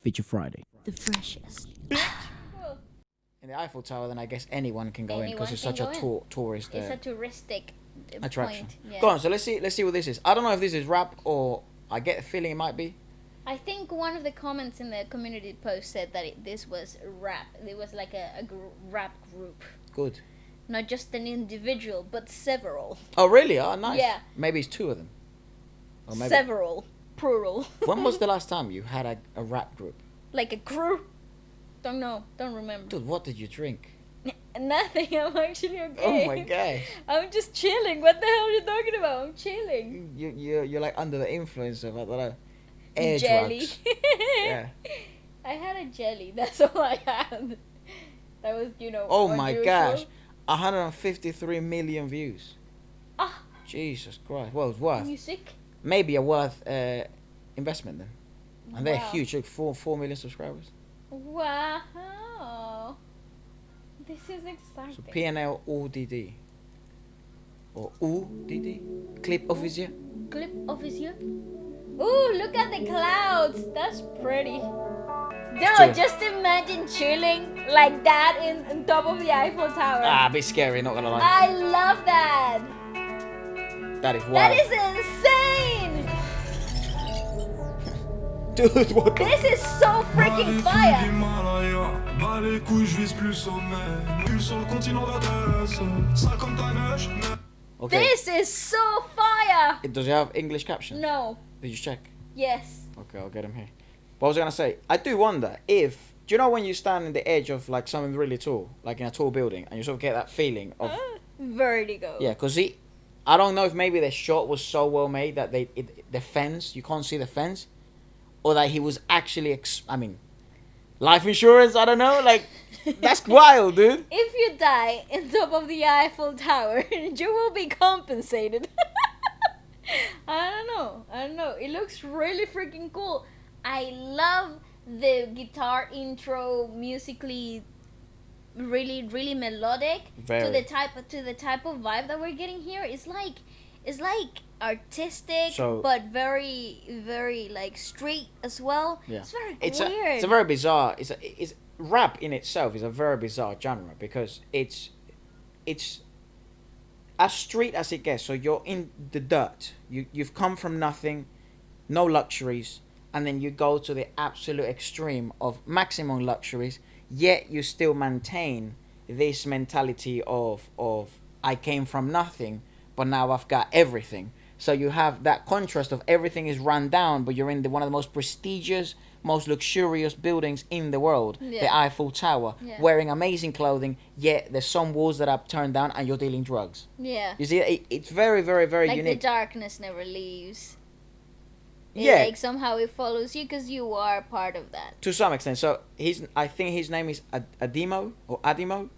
Feature Friday. The freshest. In the Eiffel Tower, then I guess anyone can go in because it's Anyone such can a go tourist It's a touristic attraction. point. Yeah. Go on, so let's see what this is. I don't know if this is rap or I get a feeling it might be. I think one of the comments in the community post said that this was rap. It was like a rap group. Good. Not just an individual, but several. Oh really? Oh nice. Yeah. Maybe it's two of them. Or maybe. Several. Plural. When was the last time you had a rap group? Like a crew? Don't know. Don't remember. Dude, what did you drink? Nothing. I'm actually okay. Oh my god. I'm just chilling. What the hell are you talking about? I'm chilling. You're like under the influence of I don't know. Air Jelly. drugs. Yeah. I had a jelly. That's all I had. That was, Oh my unusual. gosh. 153 million views. Ah. Jesus Christ. Well, it's worth. Music. Maybe a worth investment then. And they're Wow. huge. Look, 4 million subscribers. Wow. This is exciting. So PNL AU DD. Or UDD. Clip officier. Clip officier. Ooh, look at the clouds. That's pretty. No, True. just imagine chilling like that on top of the Eiffel Tower. A bit scary, not gonna lie. I love that. That is wild. That is insane. Dude, what the... This is so freaking fire. Okay. This is so fire. Does it have English captions? No. Did you check? Yes. Okay, I'll get them here. What was I gonna say? I do wonder if... Do you know when you stand in the edge of like something really tall, like in a tall building, and you sort of get that feeling of... Vertigo. Yeah, because I don't know if maybe the shot was so well made that the fence, you can't see the fence, or that he was actually, life insurance, I don't know, like, that's wild, dude. If you die in top of the Eiffel Tower, you will be compensated. I don't know. It looks really freaking cool. I love the guitar intro, musically really, really melodic. Very. To the type of vibe that we're getting here. It's like artistic, but very, very like street as well. Yeah. It's very It's weird. a very bizarre, it's rap in itself is a very bizarre genre because it's as street as it gets. So you're in the dirt. You've come from nothing, no luxuries, and then you go to the absolute extreme of maximum luxuries, yet you still maintain this mentality of I came from nothing, but now I've got everything. So you have that contrast of everything is run down, but you're in one of the most prestigious, most luxurious buildings in the world, the Eiffel Tower, wearing amazing clothing, yet there's some walls that are turned down and you're dealing drugs. Yeah. You see, it's very, very, very like unique. the darkness never leaves. Yeah. Like somehow it follows you because you are part of that. To some extent. So I think his name is Adimo or Adimo,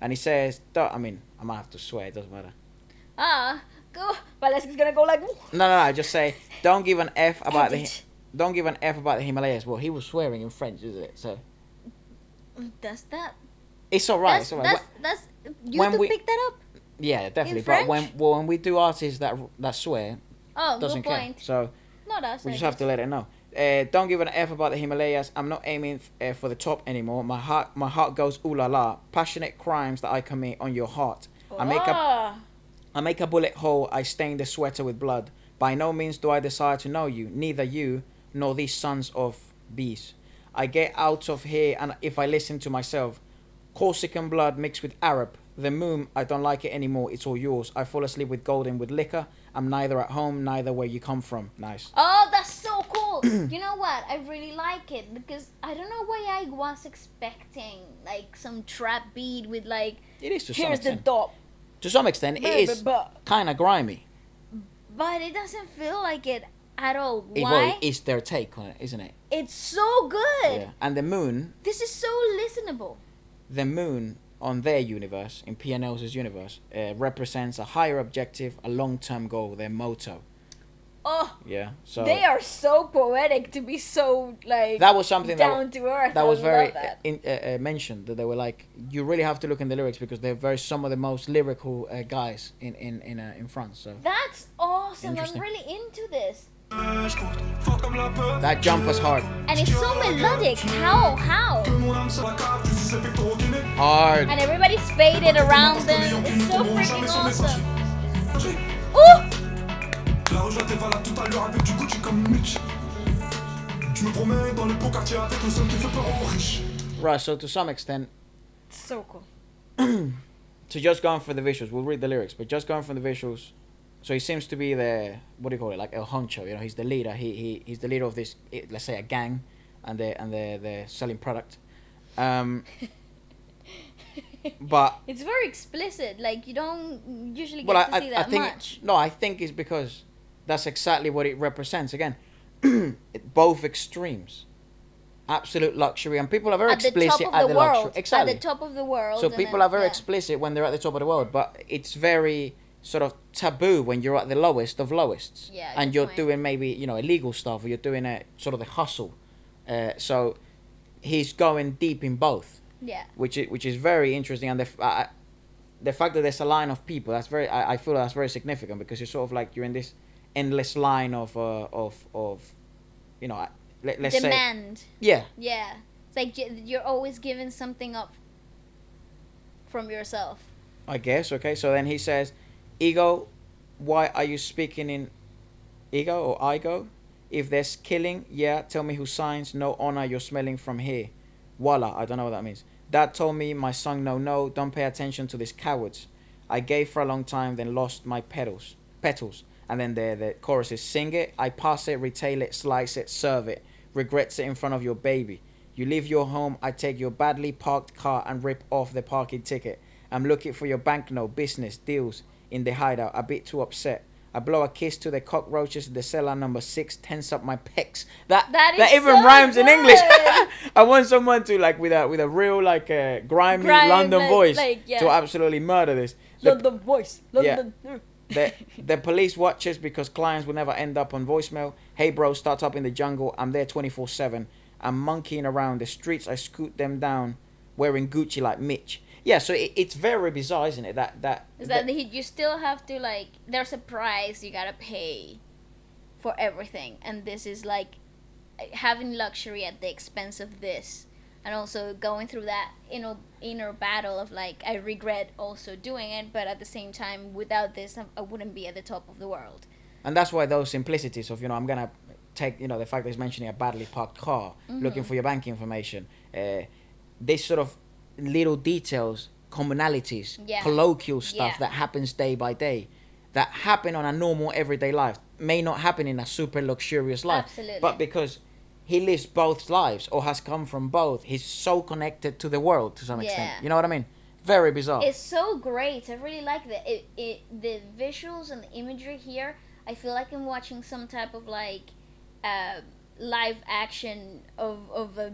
and he says, I might have to swear, it doesn't matter. Go. Wlsk is gonna go like. No, just say, don't give an F about the Himalayas. Well, he was swearing in French, isn't it? So Does that? it's alright. It's alright. That's you have to pick that up. Yeah, definitely. In But French? when we do artists that swear, Oh, doesn't good care. point. So Not us. we I just have guess. to let it know. Don't give an F about the Himalayas. I'm not aiming for the top anymore. My heart goes ooh la la. Passionate crimes that I commit on your heart. I make a bullet hole. I stain the sweater with blood. By no means do I desire to know you, neither you nor these sons of bees. I get out of here, and if I listen to myself, Corsican blood mixed with Arab. The moon, I don't like it anymore. It's all yours. I fall asleep with gold and with liquor. I'm neither at home, neither where you come from. Nice. Oh, that's so cool. You know what? I really like it because I don't know why I was expecting like some trap beat with like. It is to some Here's the extent. dop. To some extent, it is kind of grimy. But it doesn't feel like it at all. Why? Well, it's their take on it, isn't it? It's so good. Yeah. And the moon, This is so listenable. the moon on their universe, in PNL's universe, represents a higher objective, a long-term goal, their motto. Oh, Yeah. So they are so poetic to be so like that was something down to earth. that I was very love that. mentioned, that they were like, you really have to look in the lyrics because they're some of the most lyrical guys in France. So That's awesome. I'm Interesting. really into this. That jumper's hard. And it's so melodic. How? Hard. And everybody's faded around them. It's so freaking awesome. Ooh! Right, so to some extent, So cool. so just going for the visuals, we'll read the lyrics, but just going for the visuals. So he seems to be the, what do you call it, like El Honcho, you know, he's the leader. He's the leader of this, let's say, a gang, and they're selling product. But it's very explicit. Like, you don't usually get well, to see that think, much. No, I think it's because that's exactly what it represents. Again, both extremes. Absolute luxury, and people are very explicit at the luxury. Exactly. At the top of the world. So people are very explicit when they're at the top of the world, but it's very sort of taboo when you're at the lowest of lowests. Yeah. And you're doing maybe, you know, illegal stuff, or you're doing a sort of the hustle. So he's going deep in both. Yeah. Which is very interesting, and the fact that there's a line of people, that's very, I feel that's very significant, because it's sort of like you're in this endless line of you know, let's say demand. Yeah. Yeah. It's like you're always giving something up from yourself. I guess. Okay. So then he says, "Ego, why are you speaking in ego or igo? If there's killing, yeah, tell me who signs. No honor, you're smelling from here. Voila, I don't know what that means. Dad told me, my son, no, don't pay attention to these cowards. I gave for a long time, then lost my petals. And then the chorus is, sing it, I pass it, retail it, slice it, serve it. Regrets it in front of your baby. You leave your home, I take your badly parked car and rip off the parking ticket. I'm looking for your banknote, business, deals in the hideout, a bit too upset. I blow a kiss to the cockroaches in the cellar number 6, tense up my pecs. That even so rhymes good. in English. I want someone to, like, with a real, like, grimy London voice to absolutely murder this. London voice. London. Yeah. The police watches because clients will never end up on voicemail. Hey bro, start up in the jungle. I'm there 24/7. I'm monkeying around the streets. I scoot them down, wearing Gucci like Mitch. Yeah, so it's very bizarre, isn't it? You still have to, like, there's a price you gotta pay for everything, and this is like having luxury at the expense of this, and also going through that inner battle of, like, I regret also doing it, but at the same time, without this, I wouldn't be at the top of the world. And that's why those simplicities of, you know, I'm gonna take, you know, the fact that he's mentioning a badly parked car, looking for your bank information, this sort of little details, commonalities, colloquial stuff that happens day by day, that happen on a normal everyday life, may not happen in a super luxurious life. Absolutely. But because he lives both lives, or has come from both, he's so connected to the world to some extent. You know what I mean? Very bizarre. It's so great. I really like the visuals and the imagery here. I feel like I'm watching some type of, like, live action of a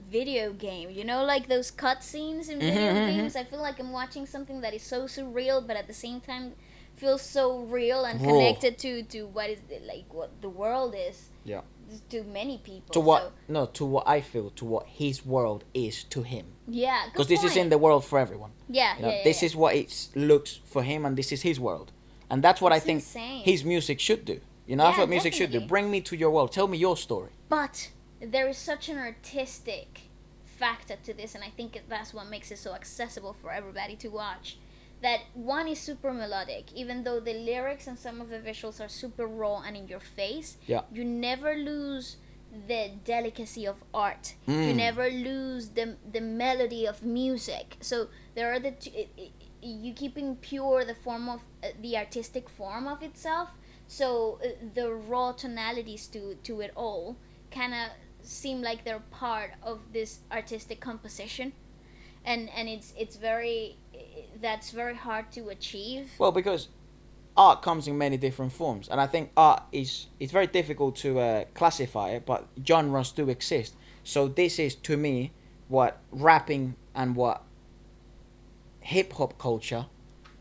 video game, you know, like those cutscenes in video games. I feel like I'm watching something that is so surreal, but at the same time feels so real and connected to what is, like, what the world is. Yeah. To many people. To what I feel, to what his world is to him. Yeah, because this is in the world for everyone. Yeah, you know, this is what it looks for him, and this is his world, and that's what I think his music should do. You know, that's what music should do. Bring me to your world. Tell me your story. But there is such an artistic factor to this, and I think that's what makes it so accessible for everybody to watch. That one is super melodic, even though the lyrics and some of the visuals are super raw and in your face. Yeah. You never lose the delicacy of art. You never lose the melody of music. So there are you keeping pure the form of the artistic form of itself. So the raw tonalities to it all kind of seem like they're part of this artistic composition, and it's very, that's very hard to achieve. Well, because art comes in many different forms, and I think art it's very difficult to classify it, but genres do exist. So this is, to me, what rapping and what hip hop culture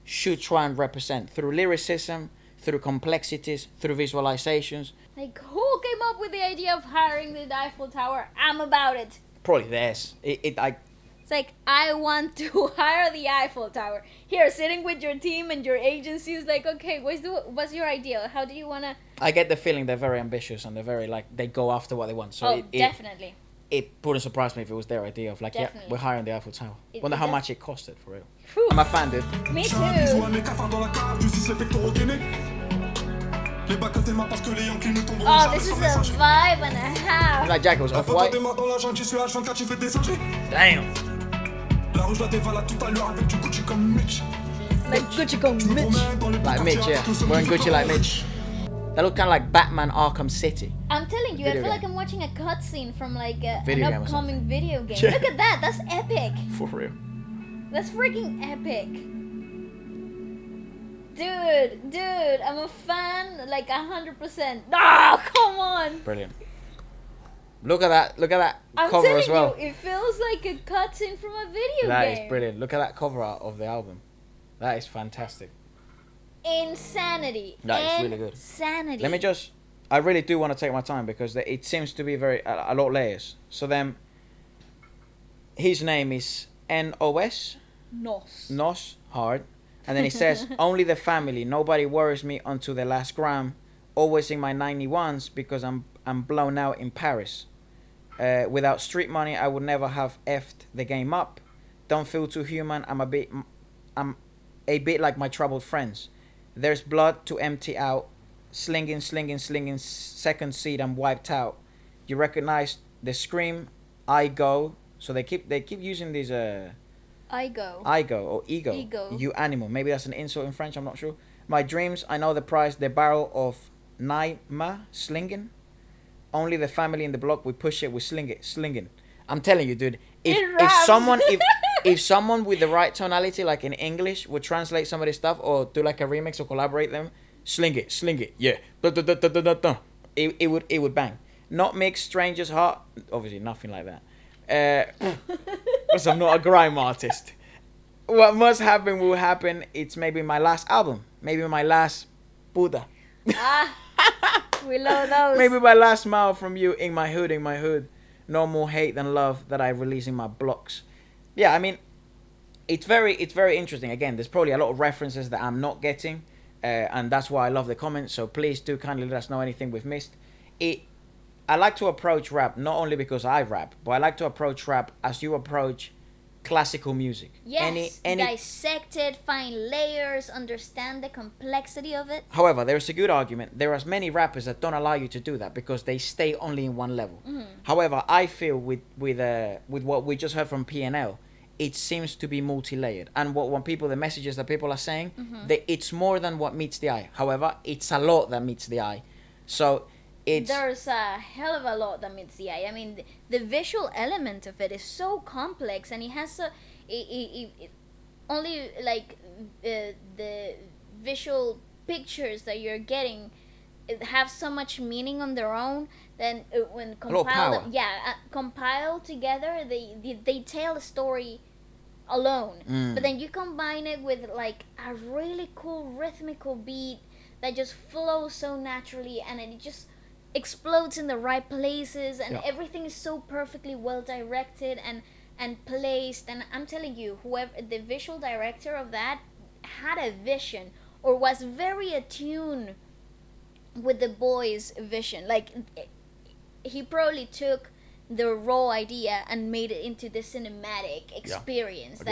should try and represent through lyricism, through complexities, through visualizations. Like, who came up with the idea of hiring the Eiffel Tower? I'm about it. Probably this. It's like, I want to hire the Eiffel Tower. Here, sitting with your team and your agency is like, okay, what's your idea? How do you want to I get the feeling they're very ambitious and they're very like they go after what they want. So Oh, definitely. It wouldn't surprise me if it was their idea of like, Definitely. yeah, we're hiring the Eiffel Tower. It- Wonder it how does- much it costed for real. Whew. I'm a fan, dude. Me J'ai un bisou à too. mes cafards dans la cave, du 6 les pectoraux gainés. Les bacs à tes mains parce que les Yankees ne tomberont Oh, jamais this sans is a message. vibe and a half. That jacket was La off photo white. des mains dans la jungle, j'y suis H24, tu fais des singes. Damn. La rue, je la dévalade tout à l'heure avec du Gucci comme Mitch. Like Gucci Kong Je me Mitch. promène dans les Like Mitch, yeah. Wearing Gucci like Mitch. They look kind of like Batman Arkham City. I'm telling you, I Video feel like game. I'm watching a cutscene from like an Video game or upcoming video game. Yeah. Look at that, that's epic. For real. That's freaking epic. Dude, I'm a fan, like 100%. Oh, come on. Brilliant. Look at that I'm cover telling as well. you, it feels like a cutscene from a video That game. is brilliant. Look at that cover art of the album. That is fantastic. Insanity. That is really good. Insanity. Let me just. I really do want to take my time because it seems to be a lot of layers. So then, his name is Nos. Nos. Hard. And then he says, only the family. Nobody worries me until the last gram. Always in my 91s because I'm blown out in Paris. Without street money, I would never have effed the game up. Don't feel too human. I'm a bit like my troubled friends. There's blood to empty out. Slinging. Second seed, I'm wiped out. You recognize the scream. I go. So they keep using these I go. or ego. Ego. You animal. Maybe that's an insult in French. I'm not sure. My dreams. I know the price. The barrel of Naima slinging. Only the family in the block. We push it. We sling it. Slinging. I'm telling you, dude. It If raps. someone if someone with the right tonality, like in English, would translate some of this stuff or do like a remix or collaborate them, sling it, yeah. It would bang. Not mix strangers' heart. Obviously, nothing like that. Because I'm not a grime artist. What must happen will happen. It's maybe my last album. Maybe my last Buddha. Ah, we love those. Maybe my last smile from you in my hood. No more hate than love that I release in my blocks. Yeah, I mean, it's very interesting. Again, there's probably a lot of references that I'm not getting, and that's why I love the comments. So please do kindly let us know anything we've missed. I like to approach rap not only because I rap, but I like to approach rap as you approach classical music. Yes, dissect it, find layers, understand the complexity of it. However, there's a good argument. There are many rappers that don't allow you to do that because they stay only in one level. Mm-hmm. However, I feel with what we just heard from PNL, it seems to be multi-layered. And the messages that people are saying, it's more than what meets the eye. However, it's a lot that meets the eye. So there's a hell of a lot that meets the eye. I mean, the visual element of it is so complex, and it has only like the visual pictures that you're getting have so much meaning on their own. Then when compiled, compiled together, they tell a story alone. But then you combine it with like a really cool rhythmical beat that just flows so naturally, and it just explodes in the right places, and everything is so perfectly well directed and placed. And I'm telling you, whoever the visual director of that had a vision, or was very attuned with the boys' vision. Like he probably took the raw idea and made it into the cinematic experience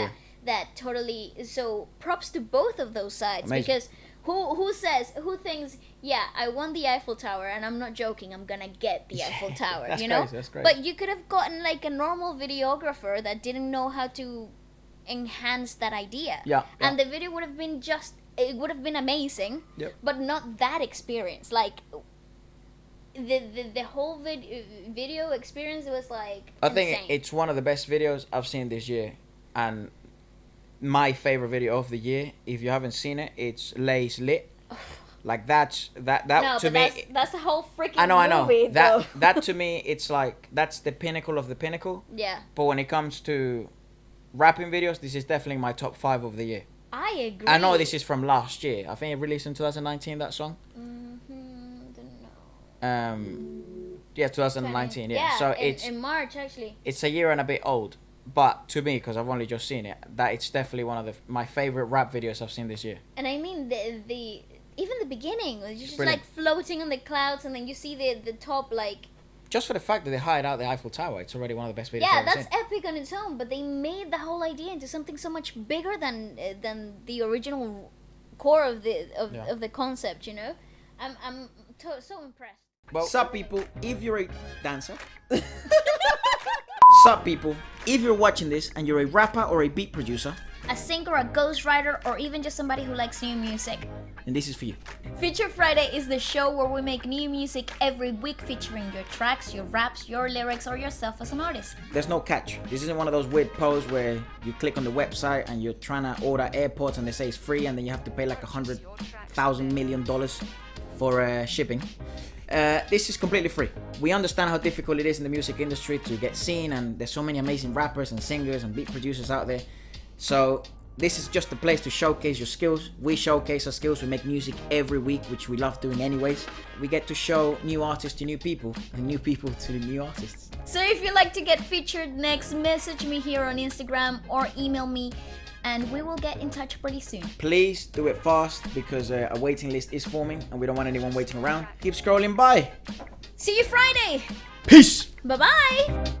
that totally. So props to both of those sides. Amazing. Because who thinks, yeah, I won the Eiffel Tower, and I'm not joking, I'm gonna get the Eiffel Tower, That's you know? crazy, that's crazy. But you could have gotten like a normal videographer that didn't know how to enhance that idea. And the video would have been it would have been amazing, but not that experience. Like the whole video experience was like I think insane. it's one of the best videos I've seen this year, and my favorite video of the year. If you haven't seen it, it's Lay's Lit. Like that no, to but me. that's the whole freaking I know. movie, though. That to me, it's like that's the pinnacle of the pinnacle. Yeah. But when it comes to rapping videos, this is definitely my top 5 of the year. I agree. I know this is from last year. I think it released in 2019. That song. Didn't know. Yeah, 2019. Yeah. So it's in March actually. It's a year and a bit old, but to me, because I've only just seen it, that it's definitely one of my favorite rap videos I've seen this year. And I mean the even the beginning, it's just brilliant. like floating on the clouds, and then you see the top like. Just for the fact that they hired out the Eiffel Tower, it's already one of the best videos Yeah, I've ever that's seen. epic on its own, but they made the whole idea into something so much bigger than the original core of the concept. You know, I'm so impressed. Well, sup people, if you're a dancer. Sup people, if you're watching this and you're a rapper or a beat producer, A singer, a ghostwriter, or even just somebody who likes new music. then this is for you. Feature Friday is the show where we make new music every week featuring your tracks, your raps, your lyrics, or yourself as an artist. There's no catch. This isn't one of those weird posts where you click on the website and you're trying to order AirPods and they say it's free and then you have to pay like $100,000 million for shipping. This is completely free. We understand how difficult it is in the music industry to get seen, and there's so many amazing rappers and singers and beat producers out there. So this is just a place to showcase your skills. We showcase our skills. We make music every week, which we love doing anyways. We get to show new artists to new people and new people to new artists. So if you'd like to get featured next, message me here on Instagram or email me, and we will get in touch pretty soon. Please do it fast because a waiting list is forming and we don't want anyone waiting around. Keep scrolling by. See you Friday! Peace! Bye-bye!